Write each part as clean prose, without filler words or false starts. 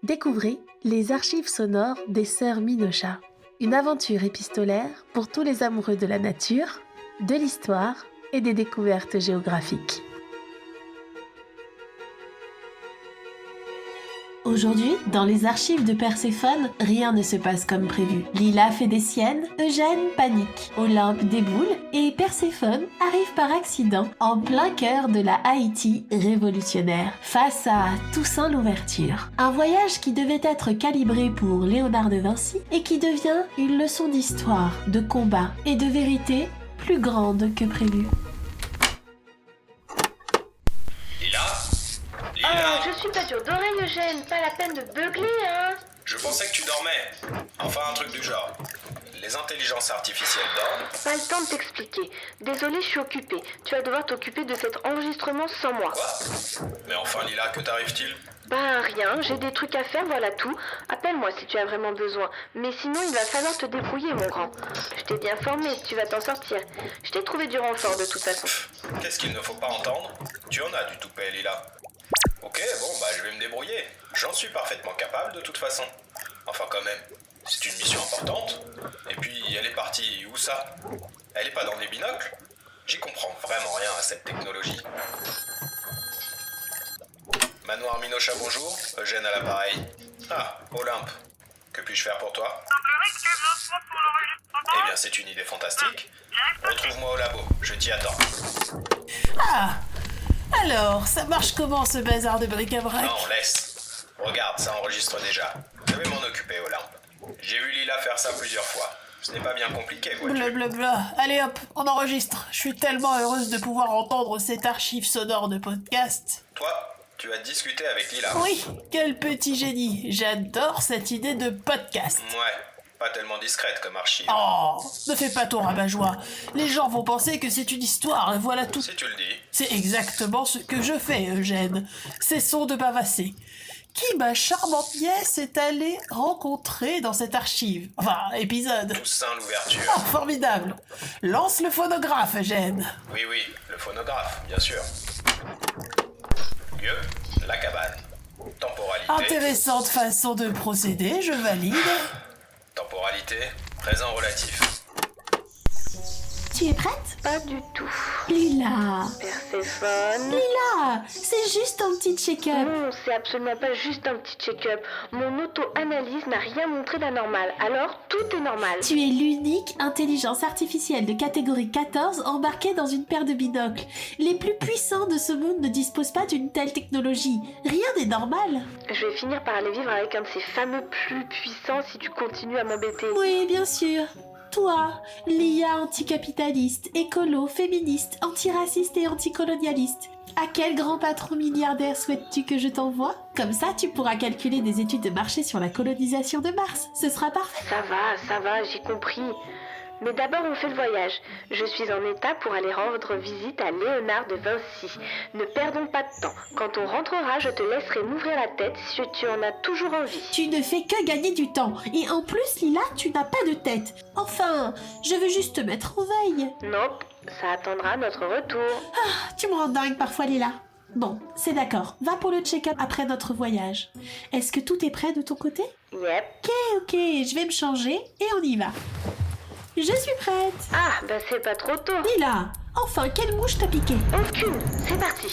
Découvrez les archives sonores des sœurs Minocha. Une aventure épistolaire pour tous les amoureux de la nature, de l'histoire et des découvertes géographiques. Aujourd'hui, dans les archives de Perséphone, rien ne se passe comme prévu. Lila fait des siennes, Eugène panique, Olympe déboule et Perséphone arrive par accident en plein cœur de la Haïti révolutionnaire, face à Toussaint Louverture. Un voyage qui devait être calibré pour Léonard de Vinci et qui devient une leçon d'histoire, de combat et de vérité plus grande que prévu. Je suis pas dur d'oreille, Eugène, pas la peine de beugler, hein. Je pensais que tu dormais. Enfin, un truc du genre. Les intelligences artificielles dorment. Pas le temps de t'expliquer. Désolée, je suis occupée. Tu vas devoir t'occuper de cet enregistrement sans moi. Quoi ? Mais enfin, Lila, que t'arrive-t-il ? Ben rien, j'ai des trucs à faire, voilà tout. Appelle-moi si tu as vraiment besoin. Mais sinon, il va falloir te débrouiller, mon grand. Je t'ai bien formé, tu vas t'en sortir. Je t'ai trouvé du renfort, de toute façon. Qu'est-ce qu'il ne faut pas entendre ? Tu en as du toupet, Lila. Ok, bon, je vais me débrouiller. J'en suis parfaitement capable, de toute façon. Enfin, quand même, c'est une mission importante. Et puis, elle est partie où ça ? Elle est pas dans les binocles ? J'y comprends vraiment rien à cette technologie. Manoir Minocha, bonjour. Eugène à l'appareil. Ah, Olympe. Que puis-je faire pour toi ? Eh bien, c'est une idée fantastique. Retrouve-moi au labo, je t'y attends. Ah ! Alors, ça marche comment ce bazar de bric-à-brac ? Non, laisse. Regarde, ça enregistre déjà. Je vais m'en occuper, Olympe. J'ai vu Lila faire ça plusieurs fois. Ce n'est pas bien compliqué, vois-tu. Blablabla. Allez hop, on enregistre. Je suis tellement heureuse de pouvoir entendre cette archive sonore de podcast. Toi, tu as discuté avec Lila. Oui, quel petit génie. J'adore cette idée de podcast. Ouais, pas tellement discrète comme archive. Oh, ne fais pas ton rabat-joie. Les gens vont penser que c'est une histoire, et voilà tout. Si tu le dis. C'est exactement ce que je fais, Eugène. Cessons de bavasser. Qui ma charmante nièce est allée rencontrer dans cette archive ? Enfin, épisode. Toussaint Louverture. Oh, formidable. Lance le phonographe, Eugène. Oui, le phonographe, bien sûr. Lieu, la cabane. Temporalité. Intéressante façon de procéder, je valide. Temporalité, présent relatif. Tu es prête ? Pas du tout. Lila, Perséphone. Lila, c'est juste un petit check-up. Non, c'est absolument pas juste un petit check-up. Mon auto-analyse n'a rien montré d'anormal. Alors, tout est normal. Tu es l'unique intelligence artificielle de catégorie 14 embarquée dans une paire de binocles. Les plus puissants de ce monde ne disposent pas d'une telle technologie. Rien n'est normal. Je vais finir par aller vivre avec un de ces fameux plus puissants si tu continues à m'embêter. Oui, bien sûr. Toi, l'IA anticapitaliste, écolo, féministe, antiraciste et anticolonialiste. À quel grand patron milliardaire souhaites-tu que je t'envoie ? Comme ça, tu pourras calculer des études de marché sur la colonisation de Mars. Ce sera parfait. Ça va, j'ai compris. Mais d'abord, on fait le voyage. Je suis en état pour aller rendre visite à Léonard de Vinci. Ne perdons pas de temps. Quand on rentrera, je te laisserai m'ouvrir la tête si tu en as toujours envie. Tu ne fais que gagner du temps. Et en plus, Lila, tu n'as pas de tête. Enfin, je veux juste te mettre en veille. Nope, ça attendra notre retour. Tu me rends dingue parfois, Lila. Bon, c'est d'accord. Va pour le check-up après notre voyage. Est-ce que tout est prêt de ton côté ? Yep. Ok, je vais me changer et on y va. Je suis prête. Ah, c'est pas trop tôt. Lila, enfin, quelle mouche t'a piqué ? Aucune, c'est parti.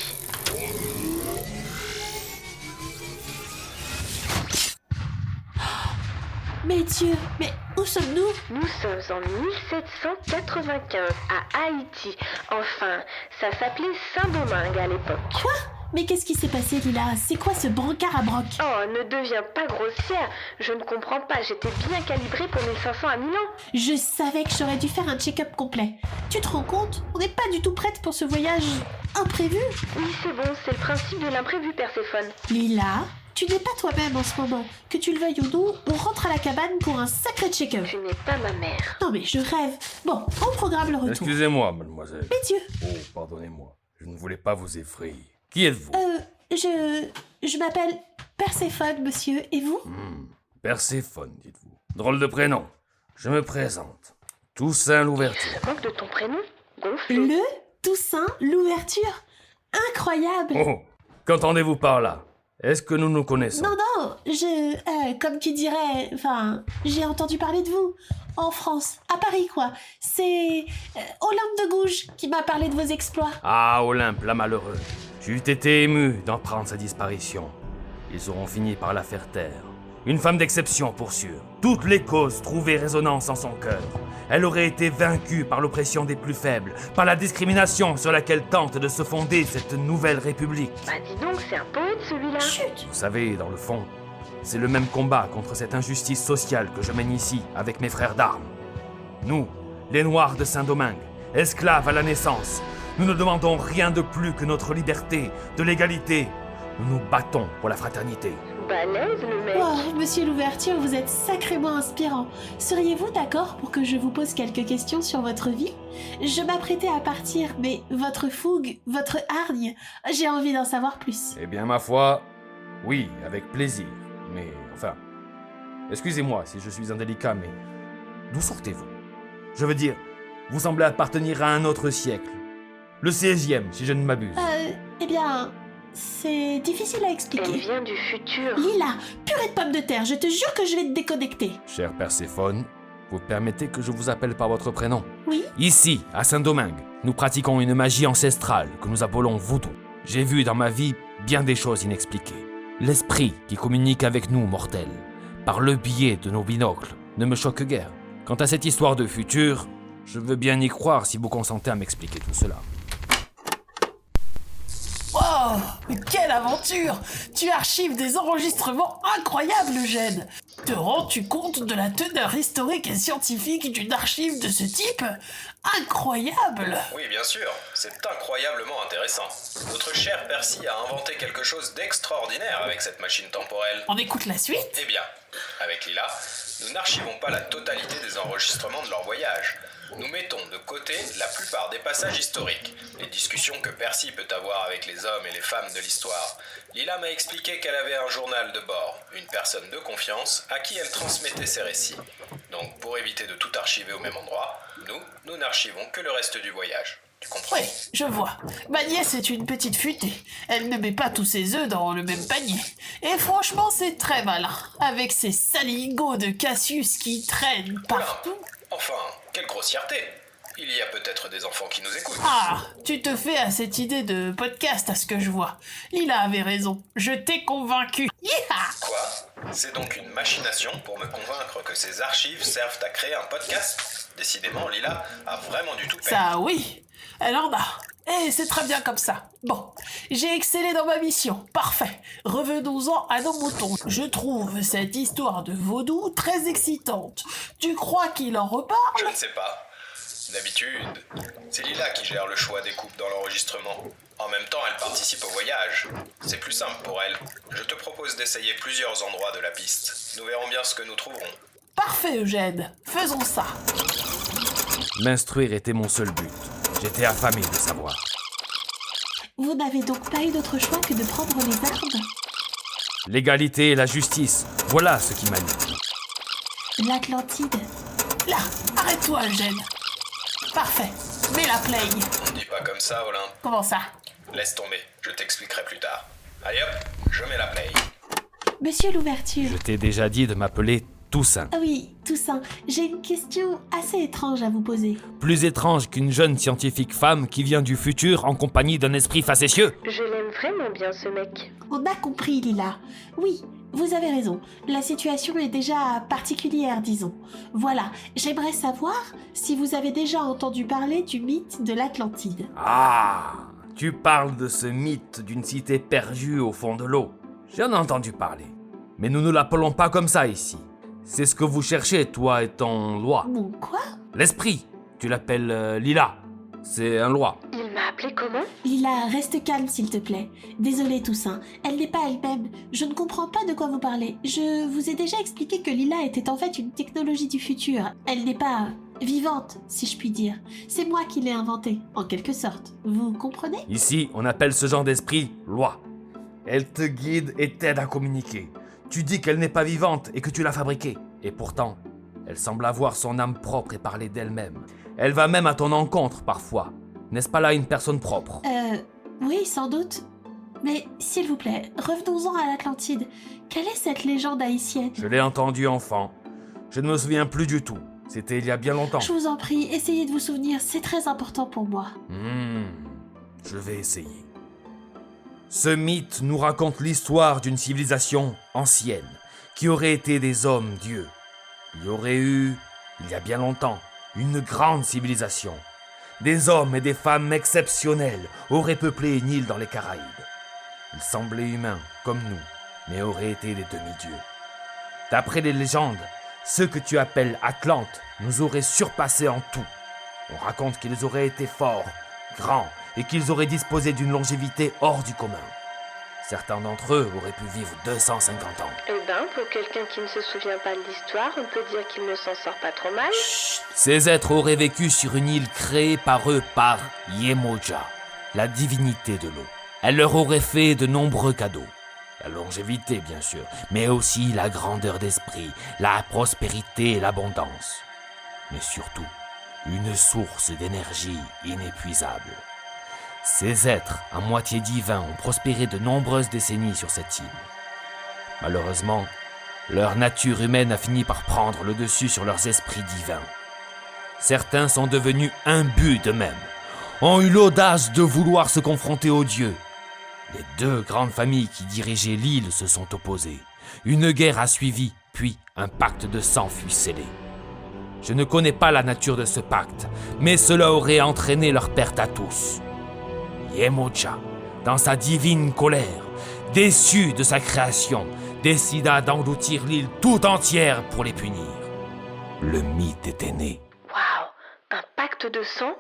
Mais Dieu, mais où sommes-nous ? Nous sommes en 1795, à Haïti. Enfin, ça s'appelait Saint-Domingue à l'époque. Quoi ? Mais qu'est-ce qui s'est passé, Lila ? C'est quoi ce brancard à broc ? Oh, ne deviens pas grossière. Je ne comprends pas, j'étais bien calibrée pour 1500 à 1000 ans. Je savais que j'aurais dû faire un check-up complet. Tu te rends compte ? On n'est pas du tout prête pour ce voyage imprévu. Oui, c'est bon, c'est le principe de l'imprévu, Perséphone. Lila, tu n'es pas toi-même en ce moment. Que tu le veuilles ou non, on rentre à la cabane pour un sacré check-up. Tu n'es pas ma mère. Non mais je rêve. Bon, on programme le retour. Excusez-moi, mademoiselle. Mais Dieu, Oh, pardonnez-moi. Je ne voulais pas vous effrayer. Qui êtes-vous ? je m'appelle Perséphone, monsieur. Et vous ? Perséphone, dites-vous. Drôle de prénom. Je me présente. Toussaint Louverture. Manque de ton prénom ? Gonflé. Le Toussaint Louverture. Incroyable. Oh, qu'entendez-vous par là ? Est-ce que nous nous connaissons ? Non, comme qui dirait, j'ai entendu parler de vous. En France, à Paris quoi. C'est Olympe de Gouges qui m'a parlé de vos exploits. Ah, Olympe, la malheureuse. J'eût été ému d'apprendre sa disparition. Ils auront fini par la faire taire. Une femme d'exception, pour sûr. Toutes les causes trouvaient résonance en son cœur. Elle aurait été vaincue par l'oppression des plus faibles, par la discrimination sur laquelle tente de se fonder cette nouvelle république. Bah dis donc, c'est un poète celui-là. Chut. Vous savez, dans le fond, c'est le même combat contre cette injustice sociale que je mène ici avec mes frères d'armes. Nous, les Noirs de Saint-Domingue, esclaves à la naissance, nous ne demandons rien de plus que notre liberté, de l'égalité. Nous nous battons pour la fraternité. Balèze le mec. Oh, monsieur l'ouverture, vous êtes sacrément inspirant. Seriez-vous d'accord pour que je vous pose quelques questions sur votre vie? Je m'apprêtais à partir, mais votre fougue, votre hargne, j'ai envie d'en savoir plus. Eh bien, ma foi, oui, avec plaisir. Mais, enfin, excusez-moi si je suis indélicat, mais d'où sortez-vous? Je veux dire, vous semblez appartenir à un autre siècle. Le 16e, si je ne m'abuse. Eh bien, c'est difficile à Elle expliquer. vient du futur. Lila, purée de pommes de terre, je te jure que je vais te déconnecter. Chère Perséphone, vous permettez que je vous appelle par votre prénom? Oui? Ici, à Saint-Domingue, nous pratiquons une magie ancestrale que nous appelons voodoo. J'ai vu dans ma vie bien des choses inexpliquées. L'esprit qui communique avec nous, mortels, par le biais de nos binocles, ne me choque guère. Quant à cette histoire de futur, je veux bien y croire si vous consentez à m'expliquer tout cela. Oh, quelle aventure! Tu archives des enregistrements incroyables, Eugène! Te rends-tu compte de la teneur historique et scientifique d'une archive de ce type? Incroyable! Oui, bien sûr, c'est incroyablement intéressant. Notre cher Percy a inventé quelque chose d'extraordinaire avec cette machine temporelle. On écoute la suite? Eh bien, avec Lila, nous n'archivons pas la totalité des enregistrements de leur voyage. Nous mettons de côté la plupart des passages historiques, les discussions que Percy peut avoir avec les hommes et les femmes de l'histoire. Lila m'a expliqué qu'elle avait un journal de bord, une personne de confiance à qui elle transmettait ses récits. Donc, pour éviter de tout archiver au même endroit, nous n'archivons que le reste du voyage. Tu comprends? Oui, je vois. Ma nièce est une petite futée. Elle ne met pas tous ses œufs dans le même panier. Et franchement, c'est très malin. Avec ces saligots de Cassius qui traînent partout. Enfin, quelle grossièreté! Il y a peut-être des enfants qui nous écoutent. Ah, tu te fais à cette idée de podcast à ce que je vois. Lila avait raison. Je t'ai convaincu. Yeeha! Quoi? C'est donc une machination pour me convaincre que ces archives servent à créer un podcast? Décidément, Lila a vraiment du tout perdu. Ça, oui. Elle en a. Et c'est très bien comme ça. Bon, j'ai excellé dans ma mission. Parfait. Revenons-en à nos moutons. Je trouve cette histoire de vaudou très excitante. Tu crois qu'il en Je reparle? ne sais pas. D'habitude, c'est Lila qui gère le choix des coupes dans l'enregistrement. En même temps, elle participe au voyage. C'est plus simple pour elle. Je te propose d'essayer plusieurs endroits de la piste. Nous verrons bien ce que nous trouverons. Parfait, Eugène. Faisons ça. M'instruire était mon seul but. J'étais affamé de savoir. Vous n'avez donc pas eu d'autre choix que de prendre les armes? L'égalité et la justice, voilà ce qui m'anime. L'Atlantide. Là, arrête-toi, Eugène. Parfait. Mets la play. On dit pas comme ça, Olympe. Comment ça? Laisse tomber, je t'expliquerai plus tard. Allez hop, je mets la play. Monsieur l'ouverture. Je t'ai déjà dit de m'appeler Toussaint. Ah oui, Toussaint, j'ai une question assez étrange à vous poser. Plus étrange qu'une jeune scientifique femme qui vient du futur en compagnie d'un esprit facétieux. Je l'aime vraiment bien ce mec. On a compris, Lila. Oui, vous avez raison. La situation est déjà particulière, disons. Voilà, j'aimerais savoir si vous avez déjà entendu parler du mythe de l'Atlantide. Ah, tu parles de ce mythe d'une cité perdue au fond de l'eau. J'en ai entendu parler. Mais nous ne l'appelons pas comme ça ici. C'est ce que vous cherchez, toi et ton loi. Mon quoi? L'esprit. Tu l'appelles Lila. C'est un loi. Il m'a appelé comment? Lila, reste calme s'il te plaît. Désolée Toussaint, elle n'est pas elle-même. Je ne comprends pas de quoi vous parlez. Je vous ai déjà expliqué que Lila était en fait une technologie du futur. Elle n'est pas vivante, si je puis dire. C'est moi qui l'ai inventée, en quelque sorte. Vous comprenez? Ici, on appelle ce genre d'esprit loi. Elle te guide et t'aide à communiquer. Tu dis qu'elle n'est pas vivante et que tu l'as fabriquée. Et pourtant, elle semble avoir son âme propre et parler d'elle-même. Elle va même à ton encontre parfois. N'est-ce pas là une personne propre? Oui, sans doute. Mais s'il vous plaît, revenons-en à l'Atlantide. Quelle est cette légende haïtienne? Je l'ai entendu enfant. Je ne me souviens plus du tout. C'était il y a bien longtemps. Je vous en prie, essayez de vous souvenir, c'est très important pour moi. Je vais essayer. Ce mythe nous raconte l'histoire d'une civilisation ancienne qui aurait été des hommes-dieux. Il y aurait eu, il y a bien longtemps, une grande civilisation. Des hommes et des femmes exceptionnels auraient peuplé une île dans les Caraïbes. Ils semblaient humains, comme nous, mais auraient été des demi-dieux. D'après les légendes, ceux que tu appelles Atlantes nous auraient surpassés en tout. On raconte qu'ils auraient été forts, grands, et qu'ils auraient disposé d'une longévité hors du commun. Certains d'entre eux auraient pu vivre 250 ans. Eh ben, pour quelqu'un qui ne se souvient pas de l'histoire, on peut dire qu'il ne s'en sort pas trop mal. Ces êtres auraient vécu sur une île créée par eux par Yemoja, la divinité de l'eau. Elle leur aurait fait de nombreux cadeaux. La longévité, bien sûr, mais aussi la grandeur d'esprit, la prospérité et l'abondance. Mais surtout, une source d'énergie inépuisable. Ces êtres, à moitié divins, ont prospéré de nombreuses décennies sur cette île. Malheureusement, leur nature humaine a fini par prendre le dessus sur leurs esprits divins. Certains sont devenus imbus d'eux-mêmes, ont eu l'audace de vouloir se confronter aux dieux. Les deux grandes familles qui dirigeaient l'île se sont opposées. Une guerre a suivi, puis un pacte de sang fut scellé. Je ne connais pas la nature de ce pacte, mais cela aurait entraîné leur perte à tous. Yemoja, dans sa divine colère, déçu de sa création, décida d'engloutir l'île tout entière pour les punir. Le mythe était né. Waouh, un pacte de sang?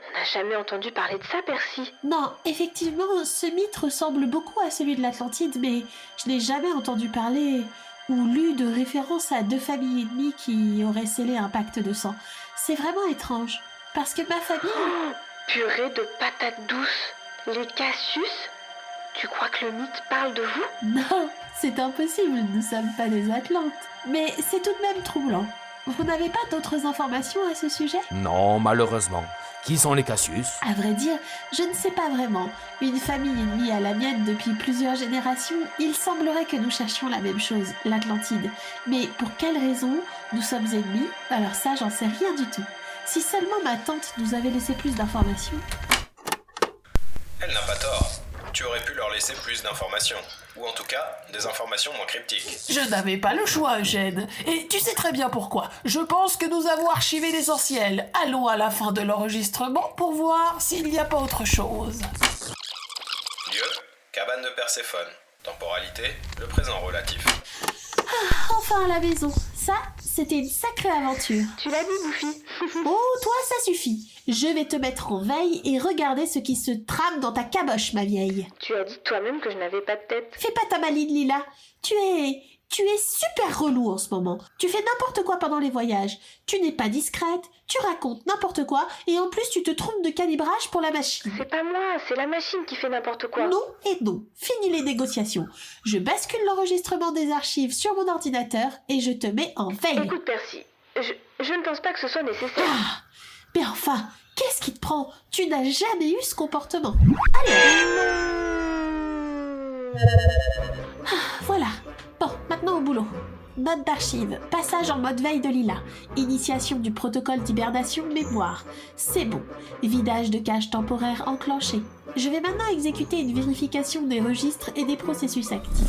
On n'a jamais entendu parler de ça, Percy. Non, effectivement, ce mythe ressemble beaucoup à celui de l'Atlantide, mais je n'ai jamais entendu parler ou lu de référence à deux familles ennemies qui auraient scellé un pacte de sang. C'est vraiment étrange, parce que ma famille... Oh, purée de patates douces. Les Cassius? Tu crois que le mythe parle de vous? Non, c'est impossible, nous ne sommes pas des Atlantes. Mais c'est tout de même troublant. Vous n'avez pas d'autres informations à ce sujet? Non, malheureusement. Qui sont les Cassius? À vrai dire, je ne sais pas vraiment. Une famille ennemie à la mienne depuis plusieurs générations, il semblerait que nous cherchions la même chose, l'Atlantide. Mais pour quelle raison nous sommes ennemis? Alors ça, j'en sais rien du tout. Si seulement ma tante nous avait laissé plus d'informations... Elle n'a pas tort. Tu aurais pu leur laisser plus d'informations. Ou en tout cas, des informations moins cryptiques. Je n'avais pas le choix, Eugène. Et tu sais très bien pourquoi. Je pense que nous avons archivé l'essentiel. Allons à la fin de l'enregistrement pour voir s'il n'y a pas autre chose. Lieu, cabane de Perséphone. Temporalité, le présent relatif. Enfin à la maison. Ça, c'était une sacrée aventure. Tu l'as dit, Buffy. Oh, toi, ça suffit. Je vais te mettre en veille et regarder ce qui se trame dans ta caboche, ma vieille. Tu as dit toi-même que je n'avais pas de tête. Fais pas ta maline, Lila. Tu es super relou en ce moment. Tu fais n'importe quoi pendant les voyages. Tu n'es pas discrète, tu racontes n'importe quoi et en plus tu te trompes de calibrage pour la machine. C'est pas moi, c'est la machine qui fait n'importe quoi. Non et non. Fini les négociations. Je bascule l'enregistrement des archives sur mon ordinateur et je te mets en veille. Écoute, Percy, je ne pense pas que ce soit nécessaire. Ah, mais enfin, qu'est-ce qui te prend? Tu n'as jamais eu ce comportement. Allez. Voilà. Bon, maintenant au boulot. Note d'archive, passage en mode veille de Lila, initiation du protocole d'hibernation mémoire. C'est bon. Vidage de cache temporaire enclenché. Je vais maintenant exécuter une vérification des registres et des processus actifs.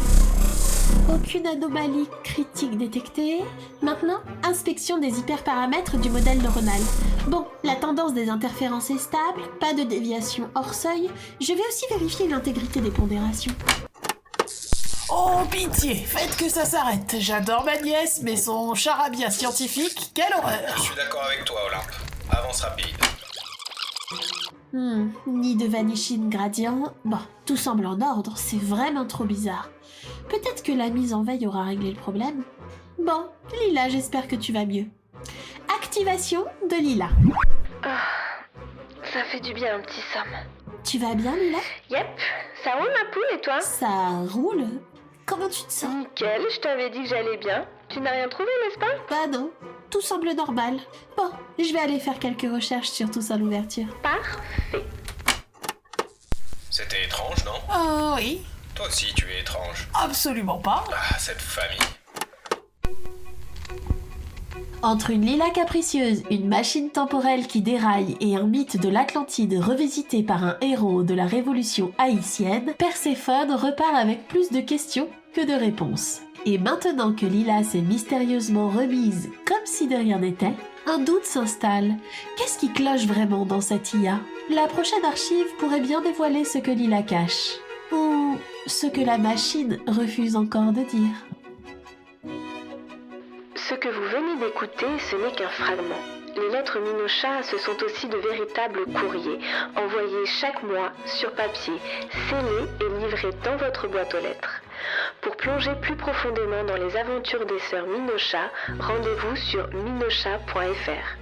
Aucune anomalie critique détectée. Maintenant, inspection des hyperparamètres du modèle neuronal. Bon, la tendance des interférences est stable, pas de déviation hors seuil. Je vais aussi vérifier l'intégrité des pondérations. Oh, pitié, faites que ça s'arrête. J'adore ma nièce, mais son charabia scientifique, quelle horreur. Je suis d'accord avec toi, Olympe. Avance rapide. Ni de vanishing gradient. Bon, tout semble en ordre, c'est vraiment trop bizarre. Peut-être que la mise en veille aura réglé le problème. Bon, Lila, j'espère que tu vas mieux. Activation de Lila. Ça fait du bien un petit somme. Tu vas bien, Lila? Yep, ça roule ma poule et toi? Ça roule? Comment tu te sens? Nickel, je t'avais dit que j'allais bien. Tu n'as rien trouvé, n'est-ce pas? Bah non, tout semble normal. Bon, je vais aller faire quelques recherches sur tout ça l'ouverture. Parfait. C'était étrange, non? Oui. Toi aussi, tu es étrange. Absolument pas. Ah, cette famille. Entre une Lila capricieuse, une machine temporelle qui déraille et un mythe de l'Atlantide revisité par un héros de la Révolution haïtienne, Perséphone repart avec plus de questions que de réponses. Et maintenant que Lila s'est mystérieusement remise comme si de rien n'était, un doute s'installe. Qu'est-ce qui cloche vraiment dans cette IA? La prochaine archive pourrait bien dévoiler ce que Lila cache. Ou ce que la machine refuse encore de dire. Ce que vous venez d'écouter, ce n'est qu'un fragment. Les lettres Minocha, ce sont aussi de véritables courriers, envoyés chaque mois sur papier, scellés et livrés dans votre boîte aux lettres. Pour plonger plus profondément dans les aventures des sœurs Minocha, rendez-vous sur minocha.fr.